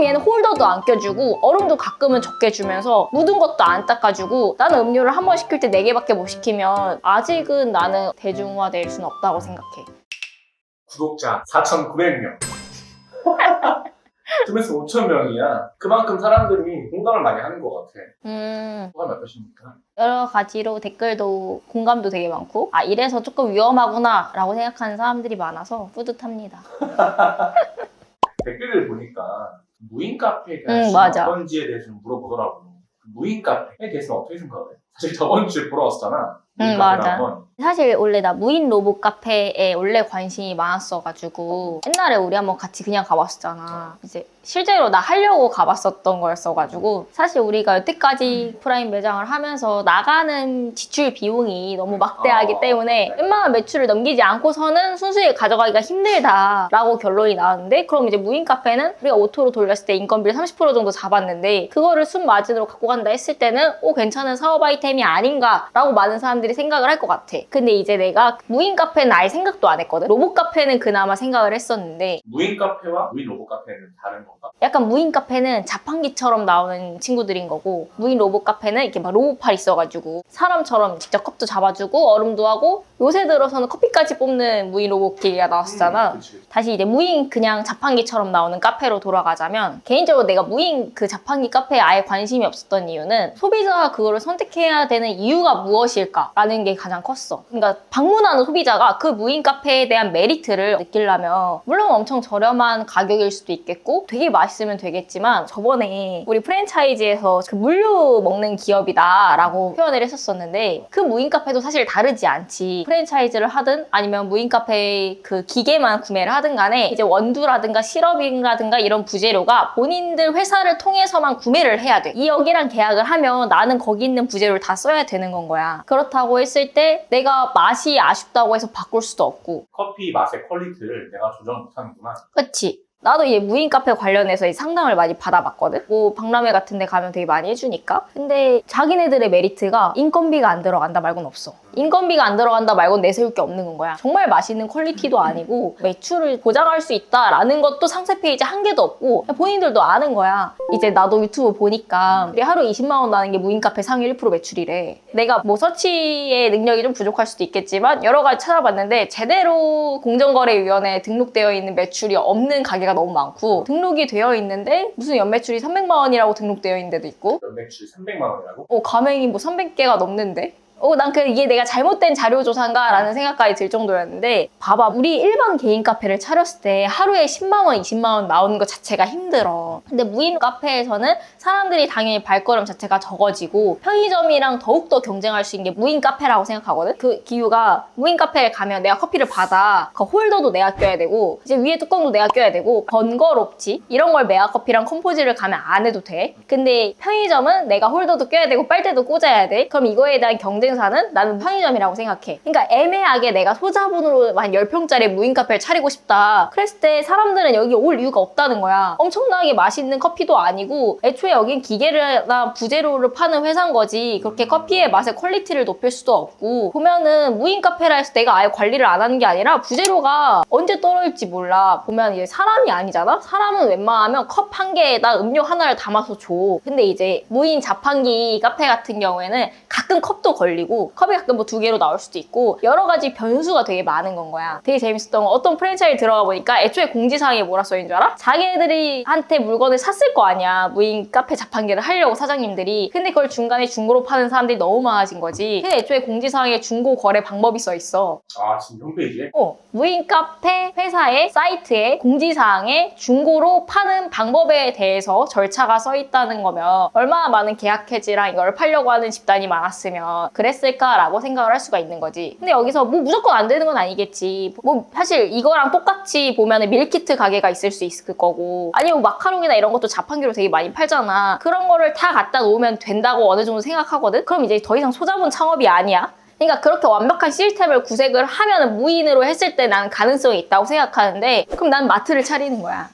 그럼 얘는 홀더도 안 껴주고 얼음도 가끔은 적게 주면서 묻은 것도 안 닦아주고 나는 음료를 한 번 시킬 때 4개밖에 못 시키면 아직은 나는 대중화될 수는 없다고 생각해. 구독자 4,900명. 조회수 5,000명이야. 그만큼 사람들이 공감을 많이 하는 것 같아. 소감이 어떠십니까? 여러 가지로 댓글도 공감도 되게 많고 아 이래서 조금 위험하구나 라고 생각하는 사람들이 많아서 뿌듯합니다. 댓글을 보니까 무인 카페에 대한 맞아. 어떤지에 대해서 좀 물어보더라고. 무인 카페에 대해서는 어떻게 생각해? 사실 저번 주에 보러 왔었잖아. 맞아. 사실 원래 나 무인 로봇 카페에 원래 관심이 많았어가지고 옛날에 우리 한번 같이 그냥 가봤었잖아. 이제 실제로 나 하려고 가봤었던 거였어가지고 사실 우리가 여태까지 프라임 매장을 하면서 나가는 지출 비용이 너무 막대하기 때문에 웬만한 매출을 넘기지 않고서는 순수익 가져가기가 힘들다라고 결론이 나왔는데 그럼 이제 무인 카페는 우리가 오토로 돌렸을 때 인건비를 30% 정도 잡았는데 그거를 순 마진으로 갖고 간다 했을 때는 괜찮은 사업 아이템이 아닌가라고 많은 사람들이 생각을 할 것 같아. 근데 이제 내가 무인 카페는 아예 생각도 안 했거든. 로봇 카페는 그나마 생각을 했었는데 무인 카페와 무인 로봇 카페는 다른 건가? 약간 무인 카페는 자판기처럼 나오는 친구들인 거고 무인 로봇 카페는 이렇게 막 로봇팔 있어가지고 사람처럼 직접 컵도 잡아주고 얼음도 하고 요새 들어서는 커피까지 뽑는 무인 로봇 기계가 나왔었잖아. 다시 이제 무인 그냥 자판기처럼 나오는 카페로 돌아가자면 개인적으로 내가 무인 그 자판기 카페에 아예 관심이 없었던 이유는 소비자가 그거를 선택해야 되는 이유가 무엇일까라는 게 가장 컸어. 그러니까 방문하는 소비자가 그 무인 카페에 대한 메리트를 느끼려면 물론 엄청 저렴한 가격일 수도 있겠고 되게 맛있으면 되겠지만 저번에 우리 프랜차이즈에서 그 물류 먹는 기업이다 라고 표현을 했었었는데 그 무인 카페도 사실 다르지 않지. 프랜차이즈를 하든 아니면 무인 카페 그 기계만 구매를 하든 간에 이제 원두라든가 시럽이라든가 이런 부재료가 본인들 회사를 통해서만 구매를 해야 돼. 이 여기랑 계약을 하면 나는 거기 있는 부재료를 다 써야 되는 건 거야. 그렇다고 했을 때 내가 맛이 아쉽다고 해서 바꿀 수도 없고 커피 맛의 퀄리티를 내가 조정 못하는구나. 그치? 나도 이제 무인 카페 관련해서 상담을 많이 받아봤거든? 뭐 박람회 같은 데 가면 되게 많이 해주니까. 근데 자기네들의 메리트가 인건비가 안 들어간다 말고는 없어. 인건비가 안 들어간다 말고는 내세울 게 없는 건 거야. 정말 맛있는 퀄리티도 아니고 매출을 보장할 수 있다라는 것도 상세 페이지 한 개도 없고 본인들도 아는 거야. 이제 나도 유튜브 보니까 우리 하루 20만 원 나는 게 무인 카페 상위 1% 매출이래. 내가 뭐 서치의 능력이 좀 부족할 수도 있겠지만 여러 가지 찾아봤는데 제대로 공정거래위원회에 등록되어 있는 매출이 없는 가게가 너무 많고 등록이 되어 있는데 무슨 연매출이 300만 원이라고 등록되어 있는 데도 있고 연매출이 300만 원이라고? 가맹이 뭐 300개가 넘는데 난 이게 내가 잘못된 자료조사인가 라는 생각까지 들 정도였는데 봐봐 우리 일반 개인 카페를 차렸을 때 하루에 10만 원, 20만 원 나오는 것 자체가 힘들어. 근데 무인 카페에서는 사람들이 당연히 발걸음 자체가 적어지고 편의점이랑 더욱더 경쟁할 수 있는 게 무인 카페라고 생각하거든. 그 이유가 무인 카페에 가면 내가 커피를 받아 그 홀더도 내가 껴야 되고 이제 위에 뚜껑도 내가 껴야 되고 번거롭지. 이런 걸 메가커피랑 컴포즈를 가면 안 해도 돼. 근데 편의점은 내가 홀더도 껴야 되고 빨대도 꽂아야 돼. 그럼 이거에 대한 경쟁사는 나는 편의점이라고 생각해. 그러니까 애매하게 내가 소자본으로 한 10평짜리 무인 카페를 차리고 싶다. 그랬을 때 사람들은 여기 올 이유가 없다는 거야. 엄청나게 맛있는 커피도 아니고 애초에 여긴 기계나 부재료를 파는 회사인 거지. 그렇게 커피의 맛의 퀄리티를 높일 수도 없고 보면은 무인 카페라 해서 내가 아예 관리를 안 하는 게 아니라 부재료가 언제 떨어질지 몰라. 보면 이제 사람이 아니잖아? 사람은 웬만하면 컵 한 개에다 음료 하나를 담아서 줘. 근데 이제 무인 자판기 카페 같은 경우에는 가끔 컵도 걸리고 컵이 가끔 뭐 2개로 나올 수도 있고 여러 가지 변수가 되게 많은 건 거야. 되게 재밌었던 건 어떤 프랜차이즈 들어가 보니까 애초에 공지사항에 뭐라 써있는 줄 알아? 자기네들이 한테 물건을 샀을 거 아니야. 무인 카페 자판기를 하려고 사장님들이. 근데 그걸 중간에 중고로 파는 사람들이 너무 많아진 거지. 근데 애초에 공지사항에 중고 거래 방법이 써있어. 아 지금 홈페이지에? 무인 카페 회사의 사이트에 공지사항에 중고로 파는 방법에 대해서 절차가 써있다는 거면 얼마나 많은 계약 해지랑 이걸 팔려고 하는 집단이 많았으면 그랬을까라고 생각을 할 수가 있는 거지. 근데 여기서 뭐 무조건 안 되는 건 아니겠지. 뭐 사실 이거랑 똑같이 보면 밀키트 가게가 있을 수 있을 거고 아니면 마카롱이나 이런 것도 자판기로 되게 많이 팔잖아. 그런 거를 다 갖다 놓으면 된다고 어느 정도 생각하거든? 그럼 이제 더 이상 소자본 창업이 아니야. 그러니까 그렇게 완벽한 시스템을 구색을 하면 무인으로 했을 때 나는 가능성이 있다고 생각하는데 그럼 난 마트를 차리는 거야.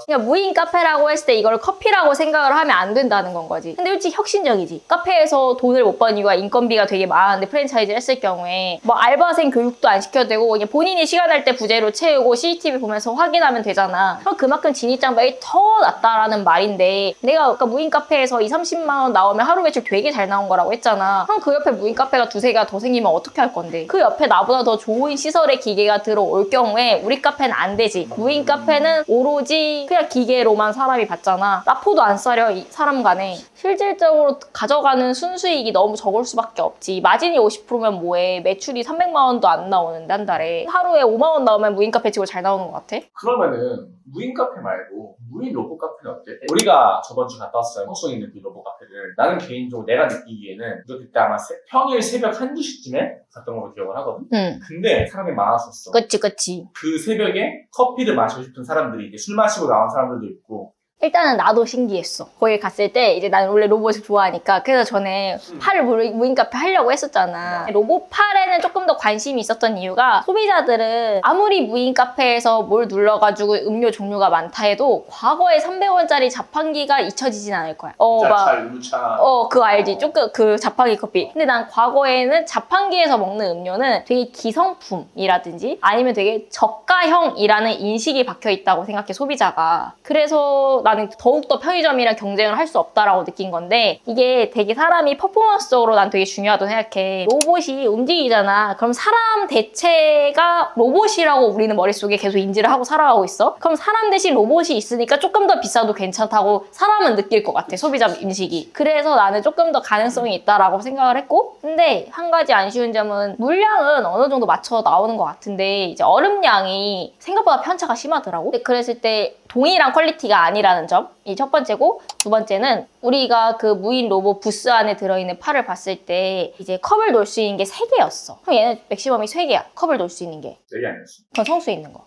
그러니까 무인 카페라고 했을 때 이걸 커피라고 생각을 하면 안 된다는 건 거지. 근데 솔직히 혁신적이지. 카페에서 돈을 못 버는 이유가 인건비가 되게 많은데 프랜차이즈를 했을 경우에 뭐 알바생 교육도 안 시켜도 되고 그냥 본인이 시간 날 때 부재로 채우고 CCTV 보면서 확인하면 되잖아. 그럼 그만큼 진입장벽이 더 낮다라는 말인데 내가 아까 무인 카페에서 20-30만 원 나오면 하루 매출 되게 잘 나온 거라고 했잖아. 그럼 그 옆에 무인 카페가 두세 개가 더 생기면 어떻게 할 건데? 그 옆에 나보다 더 좋은 시설의 기계가 들어올 경우에 우리 카페는 안 되지. 무인 카페는 오로지 그냥 기계로만 사람이 받잖아. 라포도 안 싸려 이 사람 간에. 실질적으로 가져가는 순수익이 너무 적을 수밖에 없지. 마진이 50%면 뭐해. 매출이 300만 원도 안 나오는데 한 달에. 하루에 5만 원 나오면 무인 카페 치고 잘 나오는 것 같아? 그러면은 무인 카페 말고 무인 로봇 카페는 어때? 우리가 저번 주 갔다 왔어요. 성수에 있는 그 로봇 카페를. 나는 개인적으로 내가 느끼기에는 우리가 그때 아마 평일 새벽 1-2시쯤에 갔던 걸로 기억을 하거든? 근데 사람이 많았었어. 그치. 그 새벽에 커피를 마시고 싶은 사람들이 이제 술 마시고 나온 사람들도 있고 일단은 나도 신기했어. 거기 갔을 때 이제 나는 원래 로봇을 좋아하니까 그래서 전에 팔을 무인 카페 하려고 했었잖아. 로봇 팔에는 조금 더 관심이 있었던 이유가 소비자들은 아무리 무인 카페에서 뭘 눌러가지고 음료 종류가 많다 해도 과거에 300원짜리 자판기가 잊혀지진 않을 거야. 유차. 그거 알지? 조금 그 자판기 커피. 근데 난 과거에는 자판기에서 먹는 음료는 되게 기성품이라든지 아니면 되게 저가형이라는 인식이 박혀 있다고 생각해, 소비자가. 그래서 나는 더욱더 편의점이랑 경쟁을 할 수 없다라고 느낀 건데 이게 되게 사람이 퍼포먼스적으로 난 되게 중요하다고 생각해. 로봇이 움직이잖아. 그럼 사람 대체가 로봇이라고 우리는 머릿속에 계속 인지를 하고 살아가고 있어. 그럼 사람 대신 로봇이 있으니까 조금 더 비싸도 괜찮다고 사람은 느낄 것 같아, 소비자 인식이. 그래서 나는 조금 더 가능성이 있다라고 생각을 했고, 근데 한 가지 아쉬운 점은 물량은 어느 정도 맞춰 나오는 것 같은데 이제 얼음량이 생각보다 편차가 심하더라고. 근데 그랬을 때 동일한 퀄리티가 아니라는 점이 첫 번째고, 두 번째는 우리가 그 무인 로봇 부스 안에 들어있는 팔을 봤을 때 이제 컵을 놓을 수 있는 게 3개였어. 그럼 얘는 맥시멈이 3개야. 컵을 놓을 수 있는 게. 4개 아니었어? 그건 성수에 있는 거.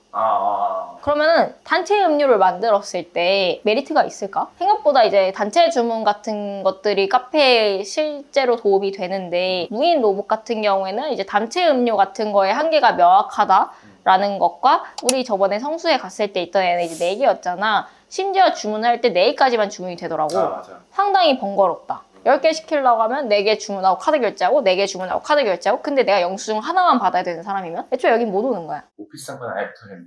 그러면은 단체 음료를 만들었을 때 메리트가 있을까? 생각보다 이제 단체 주문 같은 것들이 카페에 실제로 도움이 되는데 무인 로봇 같은 경우에는 이제 단체 음료 같은 거에 한계가 명확하다라는 것과 우리 저번에 성수에 갔을 때 있던 애는 이제 4개였잖아. 심지어 주문할 때 4개까지만 주문이 되더라고. 맞아. 상당히 번거롭다. 10개 시키려고 하면 4개 주문하고 카드 결제하고 4개 주문하고 카드 결제하고, 근데 내가 영수증 하나만 받아야 되는 사람이면 애초에 여긴 못 오는 거야. 오피스 상권 아예 못하겠네.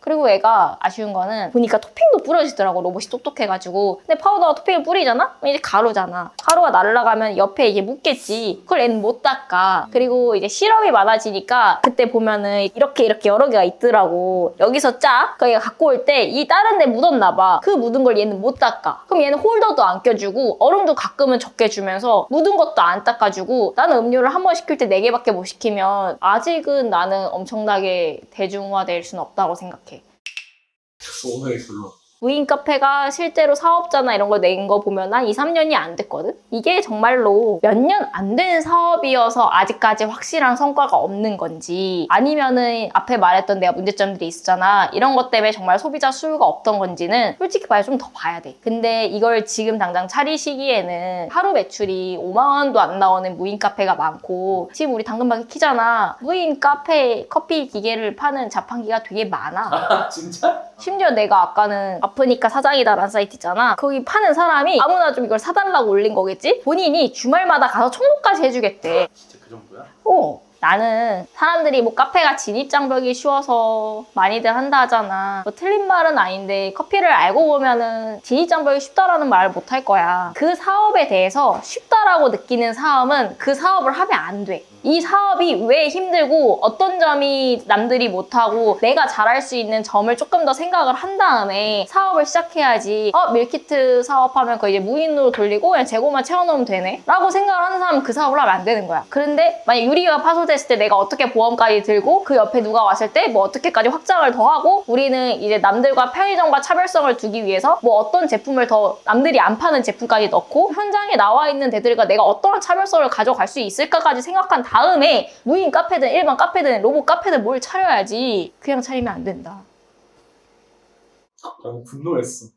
그리고 얘가 아쉬운 거는 보니까 토핑도 뿌려지더라고, 로봇이 똑똑해가지고. 근데 파우더가 토핑을 뿌리잖아? 그럼 이제 가루잖아. 가루가 날아가면 옆에 이게 묻겠지. 그걸 얘는 못 닦아. 그리고 이제 시럽이 많아지니까 그때 보면은 이렇게 여러 개가 있더라고. 여기서 짜? 그러니까 얘가 갖고 올 때 이 다른 데 묻었나 봐. 그 묻은 걸 얘는 못 닦아. 그럼 얘는 홀더도 안 껴주고 얼음도 가끔은 적게 주면서 묻은 것도 안 닦아주고, 나는 음료를 한 번 시킬 때 4개밖에 못 시키면 아직은 나는 엄청나게 대중화될 수는 없다고 생각해. 오늘의 결론. 무인 카페가 실제로 사업자나 이런 거 낸 거 보면 한 2-3년이 안 됐거든? 이게 정말로 몇 년 안 된 사업이어서 아직까지 확실한 성과가 없는 건지, 아니면은 앞에 말했던 내가 문제점들이 있었잖아. 이런 것 때문에 정말 소비자 수요가 없던 건지는 솔직히 말해 좀 더 봐야 돼. 근데 이걸 지금 당장 차리시기에는 하루 매출이 5만 원도 안 나오는 무인 카페가 많고, 지금 우리 당근마켓 키잖아. 무인 카페 커피 기계를 파는 자판기가 되게 많아. 진짜? 심지어 내가 아까는 아프니까 사장이다라는 사이트 있잖아. 거기 파는 사람이 아무나 좀 이걸 사달라고 올린 거겠지? 본인이 주말마다 가서 청소까지 해주겠대. 진짜 그 정도야? 나는 사람들이 뭐 카페가 진입장벽이 쉬워서 많이들 한다 하잖아. 뭐 틀린 말은 아닌데 커피를 알고 보면은 진입장벽이 쉽다라는 말을 못 할 거야. 그 사업에 대해서 쉽다라고 느끼는 사람은 그 사업을 하면 안 돼. 이 사업이 왜 힘들고 어떤 점이 남들이 못하고 내가 잘할 수 있는 점을 조금 더 생각을 한 다음에 사업을 시작해야지. 밀키트 사업하면 그거 이제 무인으로 돌리고 그냥 재고만 채워놓으면 되네 라고 생각을 하는 사람은 그 사업을 하면 안 되는 거야. 그런데 만약 유리가 파손됐을 때 내가 어떻게 보험까지 들고 그 옆에 누가 왔을 때 뭐 어떻게까지 확장을 더 하고, 우리는 이제 남들과 편의점과 차별성을 두기 위해서 뭐 어떤 제품을 더 남들이 안 파는 제품까지 넣고 현장에 나와 있는 데들과 내가 어떠한 차별성을 가져갈 수 있을까까지 생각한 다음에 무인 카페든 일반 카페든 로봇 카페든 뭘 차려야지. 그냥 차리면 안 된다. 나는 분노했어.